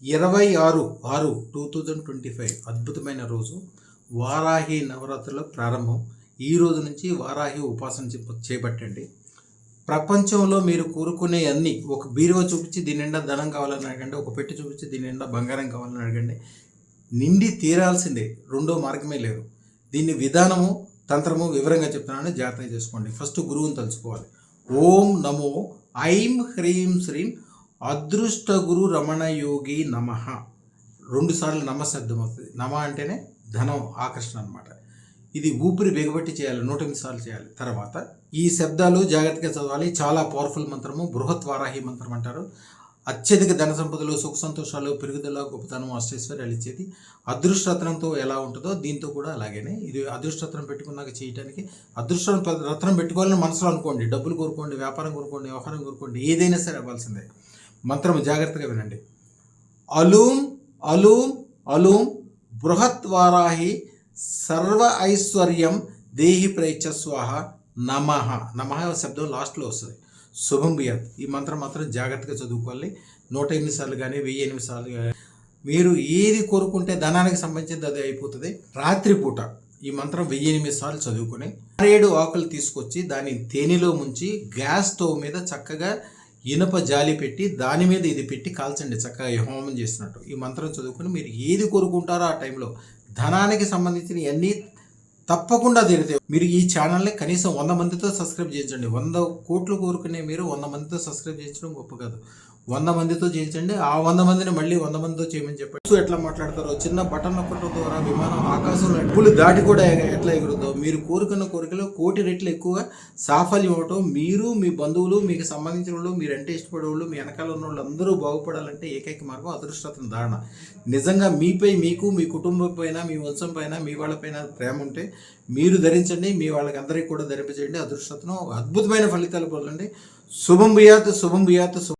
26/6/2025 అద్భుతమైన రోజు. వారాహి నవరాత్రుల ప్రారంభం. ఈ రోజు నుంచి వారాహి ఉపాసన చేపట్టండి. ప్రపంచంలో మీరు కోరుకునే అన్ని ఒక బీరువా చూపించి దీని నిండా ధనం కావాలని అడగండి, ఒక పెట్టి చూపించి దీని నిండా బంగారం కావాలని అడగండి, నిండి తీరాల్సిందే. రెండో మార్గమే లేదు. దీన్ని విధానము తంత్రము వివరంగా చెప్తున్నాను, జాగ్రత్తగా చేసుకోండి. ఫస్ట్ గురువుని తలుచుకోవాలి. ఓం నమో ఐం హ్రీం శ్రీం అదృష్ట గురు రమణ యోగి నమ. 2 సార్లు నమ శబ్దం అవుతుంది. నమ అంటేనే ధనం ఆకర్షణ అనమాట. ఇది ఊపిరి బిగబట్టి చేయాలి, 108 సార్లు చేయాలి. తర్వాత ఈ శబ్దాలు జాగ్రత్తగా చదవాలి. చాలా పవర్ఫుల్ మంత్రము, బృహత్ వారాహి మంత్రం అంటారు. అత్యధిక ధన సంపదలు, సుఖ సంతోషాలు, పెరుగుదల, గొప్పతనం, అష్టైశ్వర్యాలు ఇచ్చేది. అదృష్టరత్నంతో ఎలా ఉంటుందో దీంతో కూడా అలాగేనే. ఇది అదృష్టరత్నం పెట్టుకున్నాక చేయడానికి, రత్నం పెట్టుకోవాలని మనసులో అనుకోండి. డబ్బులు కోరుకోండి, వ్యాపారం కోరుకోండి, వ్యవహారం కోరుకోండి, ఏదైనా సరే అవ్వాల్సిందే. మంత్రం జాగ్రత్తగా వినండి. అలూం అలూం అలూం బృహత్ వారాహి సర్వ ఐశ్వర్యం దేహి ప్రేచ స్వాహ నమః. నమః శబ్దం లాస్ట్లో వస్తుంది. శుభం బియత్. ఈ మంత్రం మాత్రం జాగ్రత్తగా చదువుకోవాలి. 108 సార్లు కానీ 1008 సార్లు కానీ. మీరు ఏది కోరుకుంటే ధనానికి సంబంధించింది అది అయిపోతుంది. రాత్రిపూట ఈ మంత్రం 1008 సార్లు చదువుకొని 7 ఆకులు తీసుకొచ్చి దాన్ని తేనెలో ముంచి గ్యాస్ స్టవ్ మీద చక్కగా ఇనుప జాలి పెట్టి దాని మీద ఇది పెట్టి కాల్చండి, చక్కగా హోమం చేసినట్టు. ఈ మంత్రం చదువుకొని మీరు ఏది కోరుకుంటారో ఆ టైంలో ధనానికి సంబంధించిన అన్నీ తప్పకుండా తీరుతాయి. మీరు ఈ ఛానల్ని కనీసం 100 మందితో సబ్స్క్రైబ్ చేయించండి. 100 కోట్లు కోరుకునే మీరు 100 మందితో సబ్స్క్రైబ్ చేయించడం గొప్ప కాదు. 100 మందితో చేయించండి. ఆ 100 మందిని మళ్ళీ 100 మందితో చేయమని చెప్పండి. ఎట్లా మాట్లాడతారో, చిన్న బటన్ నొక్కడం ద్వారా విమానం ఆకాశంలో ఎప్పుడు దాటి కూడా ఎట్లా ఎగురుతుందో, మీరు కోరుకున్న కోరికలో 1 కోటి రెట్లు ఎక్కువ సాఫల్యం అవటం, మీరు మీ బంధువులు, మీకు సంబంధించిన వాళ్ళు, మీరంటే ఇష్టపడే వాళ్ళు, మీ వెనకాల ఉన్న వాళ్ళు అందరూ బాగుపడాలంటే ఏకైక మార్గం అదృష్టరత్న ధారణ. నిజంగా మీపై, మీకు, మీ కుటుంబం పైన, మీ వంశం పైన, మీ వాళ్ళపైన ప్రేమ ఉంటే మీరు ధరించండి. మీ వాళ్ళకి అందరికీ కూడా ధరింపజేయండి. అదృష్టరత్నం అద్భుతమైన ఫలితాలు పొందండి. శుభం బియాత్, శుభం బియాత్.